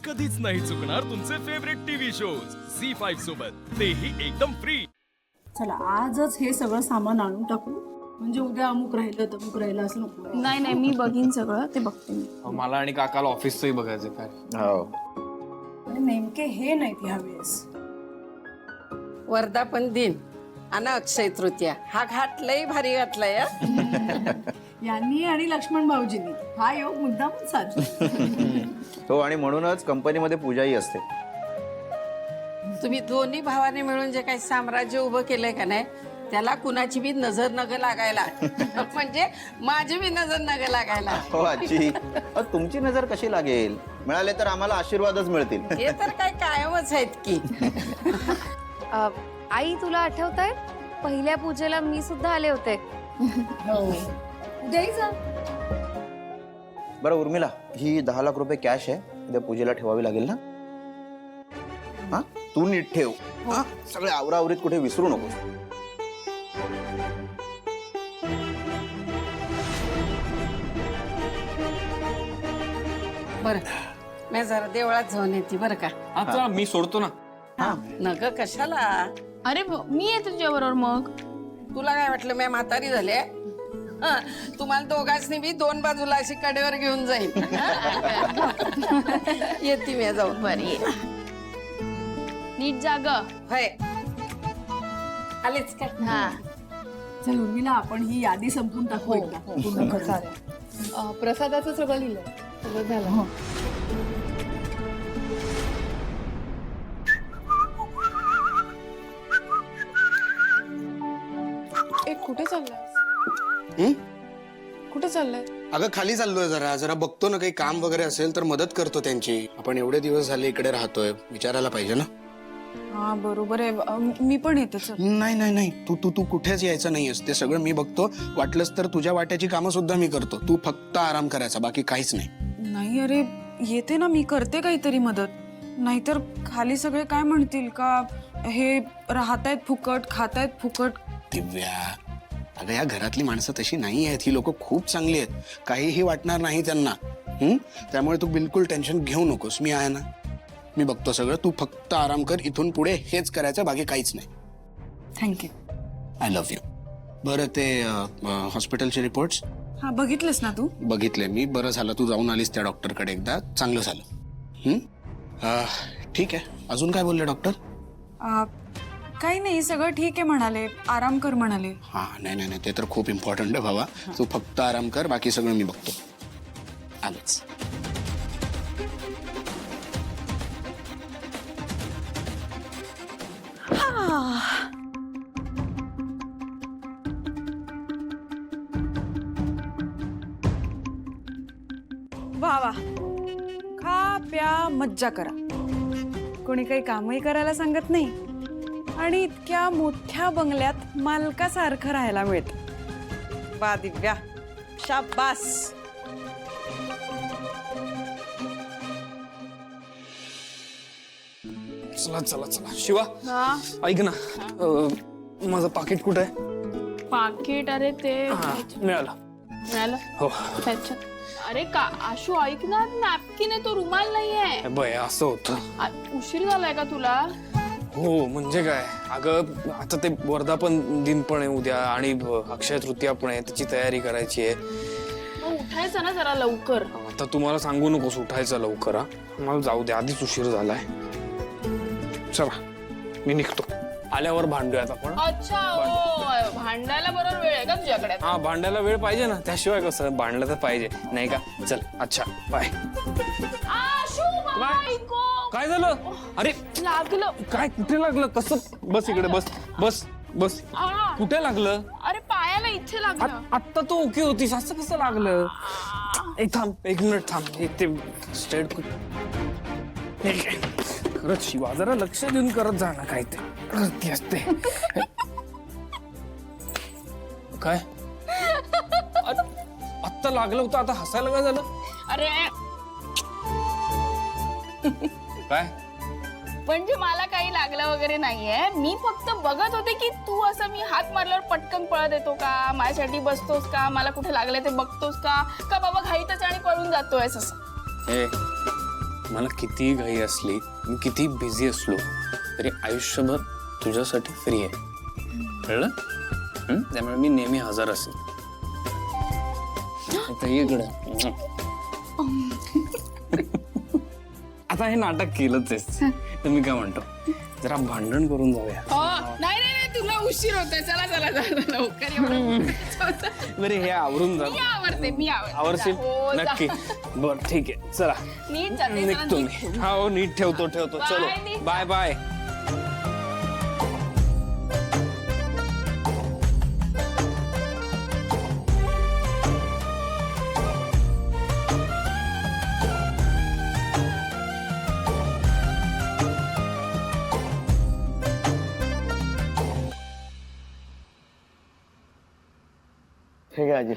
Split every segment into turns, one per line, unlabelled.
कधीच नाही चुकणार तुमचे फेवरेट टीव्ही शोज झी5 सोबत, तेही एकदम फ्री।
चला आजच हे सगळं सामान आणून टाकू, म्हणजे उद्या अमुक राहिलं तमुक राहिलं असं नको।
नाही नाही, मी बघीन सगळं, ते बघते मी।
मला आणि काकाला ऑफिसचंही बघायचं काय।
हो
आणि नेमके हे नाहीत ह्या वेळेस।
वर्धापन दिन आणि अक्षय तृतीया हा घाट लई भारी घातलाय हं?
यांनी आणि लक्ष्मण भाऊजींनी हा योग मुद्दाम साधला।
हो, आणि म्हणूनच कंपनीमध्ये पूजाही असते।
तुम्ही दोन्ही भावाने मिळून जे काही साम्राज्य उभं केलंय का नाही, त्याला कुणाची बी नजर नग लागायला म्हणजे माझी बी नजर नग लागायला।
हो आजी, तुमची नजर कशी लागेल? मिळाले तर आम्हाला आशीर्वादच मिळतील।
हे तर काय कायमच आहेत की।
आई, तुला आठवतंय पहिल्या पूजेला मी सुद्धा आले होते।
उद्याही जा।
बरं उर्मिला, ही 10 लाख रुपये कॅश आहे, उद्या पूजेला ठेवावी लागेल ना? हा, तू नीट ठेव। हा, सगळे आवरावरीत कुठे विसरू नकोस।
बर, मी जरा देवळात जाऊन येते बरं का।
आता मी सोडतो ना।
नग कशाला?
अरे मी येते तुझ्या बरोबर मग।
तुला काय वाटलं मी म्हातारी झाले? हं, तुम्हाला दोघांनी बी दोन बाजूला अशी कडेवर घेऊन जाईल। येते मी जाऊन।
बरी नीट जाग।
होय, आलीच काय?
हा,
चल उर्मिला, आपण ही यादी संपून टाकू एकदा। पूर्ण करू।
प्रसादाचं सगळं लिहिलंय, सगळं झालं। कुठे चाललाय? कुठे चाललाय?
अगं खाली चाललोय, जरा जरा बघतो ना, काही काम वगैरे असेल तर मदत करतो त्यांची। आपण एवढे दिवस झाले इकडे राहतोय, विचारायला पाहिजे ना।
हा बरोबर आहे, मी पण येते।
नाही नाही नाही, तू तू तू कुठेच यायचं नाहीयेस, ते सगळं मी बघतो। वाटलंच तर तुझ्या वाट्याची कामं सुद्धा मी करतो, तू फक्त आराम करायचा, बाकी काहीच नाही।
नाही अरे, येते ना मी, करते काहीतरी मदत। नाहीतर खाली सगळे काय म्हणतील का, हे राहतायत फुकट, खातायत फुकट।
दिव्या, अगं या घरातली माणसं तशी नाही आहेत, ही लोक खूप चांगली आहेत, काहीही वाटणार नाही त्यांना। त्यामुळे तू बिलकुल टेन्शन घेऊ नकोस, मी आहे ना, मी बघतो सगळं, तू फक्त आराम कर। इथून पुढे हेच करायचं, बाकी काहीच नाही।
थँक्यू।
I love you. बरं, ते हॉस्पिटलचे रिपोर्ट्स
हा बघितलेस ना तू?
बघितले मी। बरं झालं तू जाऊन आलीस त्या डॉक्टरकडे एकदा, चांगलं झालं। ठीक आहे, अजून काय बोलले डॉक्टर?
काही नाही, सगळं ठीक आहे म्हणाले, आराम कर म्हणाले।
हा, नाही नाही नाही, ते तर खूप इम्पॉर्टंट आहे भावा, तू फक्त आराम कर, बाकी सगळं मी बघतो। आलेच।
वा वा, खा प्या मज्जा करा, कोणी काही कामही करायला सांगत नाही, आणि इतक्या मोठ्या बंगल्यात मालकासारखं राहायला मिळतं। वा दिव्या, शाबास।
चला चला चला, शिवा ऐक ना, माझं पाकिट कुठं आहे?
पाकिट? अरे ते
मिळालं
मिळालं
हो।
त्याच्यात. अरे का आशू, ऐक ना, नॅपकिन आहे तो, रुमाल नाहीये।
बय असं होतं।
उशीर झालाय का तुला?
हो म्हणजे काय, अगं आता ते वर्धापन दिन पण आहे उद्या, आणि अक्षय तृतीया पण आहे, त्याची तयारी करायची आहे।
मग उठायचं ना जरा लवकर।
आता तुम्हाला सांगू नकोस उठायचं लवकर, हा मला जाऊ दे, आधीच उशीर झालाय। चला मी निघतो, आल्यावर भांडूयात आपण।
अच्छा, हो, भांडायला बरोबर वेळ आहे का तुझ्याकडे?
हा, भांडायला वेळ पाहिजे ना, त्याशिवाय कसं, भांडलं तर पाहिजे नाही का? चल, अच्छा बाय।
आशू, मला ऐकू.
काय झालं? अरे
लागलं.
काय, कुठे लागलं? कसं? बस इकडे, बस बस बस।
आ,
कुठे लागलं?
अरे पायाला इथे लागलं।
आत्ता तो ओके होतीस, असं कसं लागलं? एक थांब, 1 मिनिट थांब, ते स्ट्रेट खरंच शिवा, जरा लक्ष देऊन करत जा ना, काय ते करते असते काय? आत्ता लागलं होतं, आता हसायला काय झालं?
अरे
काय
म्हणजे मला काही लागलं वगैरे नाहीये, मी फक्त बघत होते की तू असं मी हात मारल्यावर पटकन पळत येतो का, माझ्यासाठी बसतोस का, मला कुठे लागलंय ते बघतोस का बाबा घाईतच आणि पळून जातोयस असं?
मला कितीही घाई असली, मी किती बिझी असलो तरी आयुष्यभर तुझ्यासाठी फ्री आहे, कळलं? त्यामुळे मी नेहमी हजर असेल. आता ये इकडं. आता हे नाटक केलंच आहे, तर मी काय म्हणतो, जरा भांडण करून जाऊया.
नाही नाही नाही, तुला उशीर होतोय. चला चला चला लवकर एवढं.
बरे हे आवरून जा.
मी आवडते, मी आवडते.
आवरशील
हो, जा.
नक्की. बर ठीक आहे, चला
नीट जाते,
निघतो मी. हा हो, नीट ठेवतो. चलो
Bye, नीट.
Bye bye.
ठीक आहे आजी.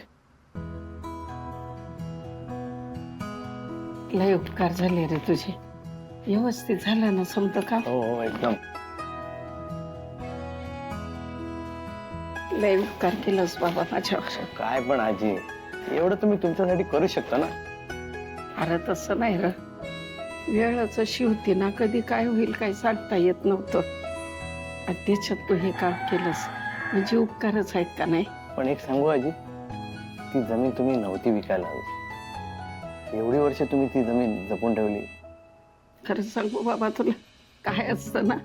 लय उपकार झाले रे तुझे. व्यवस्थित झालं ना समत का?
हो एकदम.
लय उपकार केलंस बाबा माझ्यावर.
काय पण आजी, एवढं तुम्ही तुमच्यासाठी करू शकता ना.
अरे तसं नाही र, वेळच अशी होती ना, कधी काय होईल काही सांगता येत नव्हतं. आणि त्याच्यात तू हे काम केलंस म्हणजे उपकारच आहेत का नाही?
पण एक सांगू आजी, ती जमीन तुम्ही नव्हती विकायला हवी. एवढी वर्ष तुम्ही ती जमीन जपून ठेवली.
खरं सांगू बाबा तुला, काय असतं ना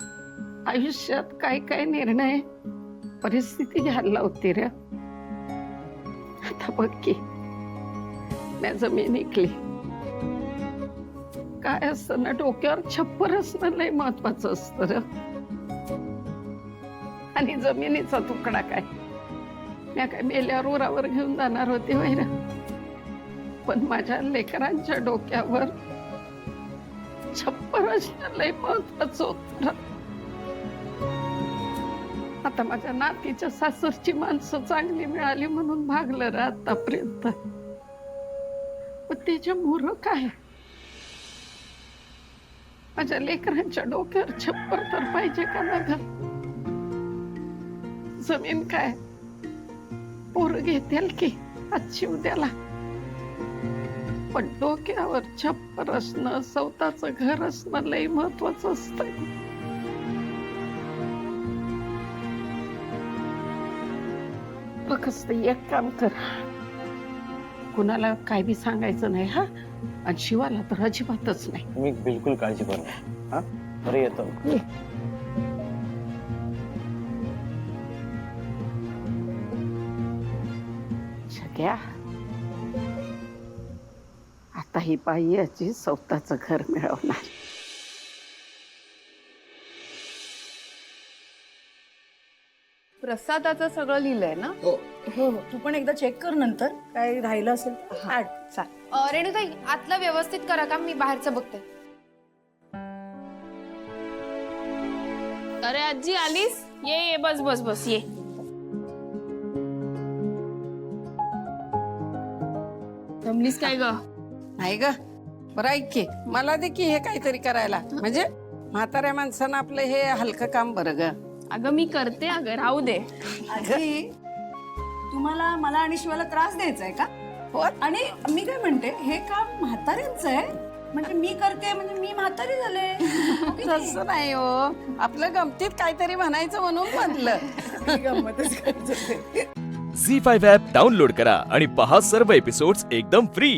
आयुष्यात काय काय निर्णय परिस्थिती घ्यायला होती रे. आता बघ की मी जमीन विकली. काय असतं ना, डोक्यावर छप्पर असणं लय महत्वाचं असतं रे. आणि जमिनीचा तुकडा काय मी काय मेल्यावर उरावर घेऊन जाणार होते वैर. पण माझ्या लेकरांच्या डोक्यावर छप्पर असणं लय महत्वाचं होतं. आता माझ्या नातीच्या सासरची माणसं चांगली मिळाली म्हणून भागलं रे आतापर्यंत. पण त्याच्या मोर काय, माझ्या लेकरांच्या डोक्यावर छप्पर तर पाहिजे का ना ग? जमीन काय पोर घेतील की आजची उद्याला, पण डोक्यावर छप्पर असणं, स्वतःच घर असणं लय महत्वाचं असतं. बघच ते एक काम कर, कुणाला काय बी सांगायचं नाही हा. आणि शिवाला तर अजिबातच नाही.
मी बिलकुल काळजी करू नका. हा बरं येतो.
सगळ्या आता ही बाई याची स्वतःच घर मिळवणार.
प्रसादाचं सगळं लिहिलंय ना?
हो हो, तू पण एकदा चेक कर नंतर, काय राहिलं असेल तर ऍड.
रेणुताई आतलं व्यवस्थित करा का, मी बाहेरचं बघते.
अरे आजी आलीस? ये बस बस बस ये. जमलीस काय ग?
नाही ग, बरं ऐक की, मला दे की हे काहीतरी करायला. म्हणजे म्हाताऱ्या माणसानं आपलं हे हलकं काम बरं ग.
अगं मी करते, अगं राहू दे.
आजी, तुम्हाला मला आणि शिवाला त्रास द्यायचा आहे का?
हो.
आणि मी काय म्हणते, हे काम म्हाताऱ्यांचं आहे, म्हणजे मी करते म्हणजे मी म्हातारी झाले.
तसं नाही हो, आपलं गमतीत काहीतरी म्हणायचं म्हणून म्हणलं.
गंमतच करत होते.
झी5 ॲप डाउनलोड करा आणि पहा सर्व एपिसोड्स एकदम फ्री.